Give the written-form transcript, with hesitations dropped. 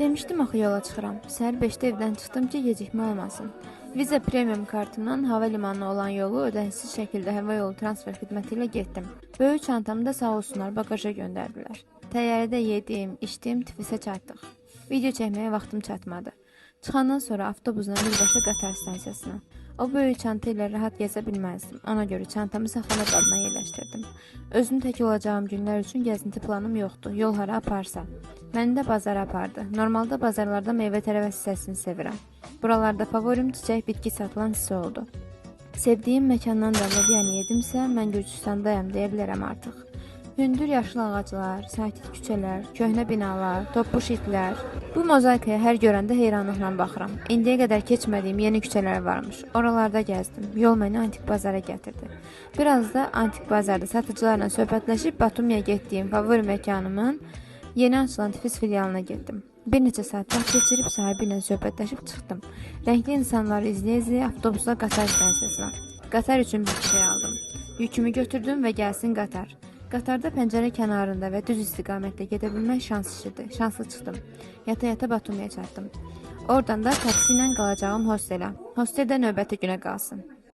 Demişdim axı yola çıxıram. Səhər 5-də evdən çıxdım ki, gecikmə olmasın. Viza Premium kartımdan hava limanına olan yolu ödənişsiz şəkildə hava yolu transfer xidməti ilə getdim. Böyük çantamı da sağ olsunlar bagaja göndərdilər. Təyyarədə yedim, içdim, Tiflisə çatdıq. Video çəkməyə vaxtım çatmadı. Çıxandan sonra avtobusla birbaşa qatar stansiyasına. O böyük çanta ilə rahat gəzə bilməzdim. Ona görə çantamı saxlama qabına yerləşdirdim. Özüm tək olacağım günlər üçün gəzinti planım yoxdur. Yol hara aparsa. Məni də bazara apardı. Normalda bazarlarda meyvə-tərəvəz hissəsini sevirəm. Buralarda favorim çiçək, bitki satılan hissə oldu. Sevdiyim məkandan da lobyanı yedimsə, mən Gürcüstandayam deyə bilərəm artıq. Hündür yaşıl ağaclar, sakit küçələr, köhnə binalar, topbuş itlər. Bu mozaikaya hər görəndə heyranlıqla baxıram. İndiyə qədər keçmədiyim yeni küçələr varmış. Oralarda gəzdim. Yol məni antik bazara gətirdi. Biraz da antik bazarda satıcılarla söhbətləşib Batumiyə getdiyim favori məkanımın yeni açılan Tiflis filialına getdim. Bir neçə saat vaxt keçirib sahibi ilə söhbətləşib çıxdım. Rəngli insanları izləyə-izləyə avtobusla qatar stansiyasına. Qatar üçün bir şey aldım. Yükümü götürdüm və gəlsin qatar. Qatarda pəncərə kənarında və düz istiqamətdə gedə bilmək şans işidir. Şanslı çıxdım. Yata-yata Batumiyə çatdım. Oradan da taksi ilə qalacağım hostelə. Hosteldə növbəti günə qalsın.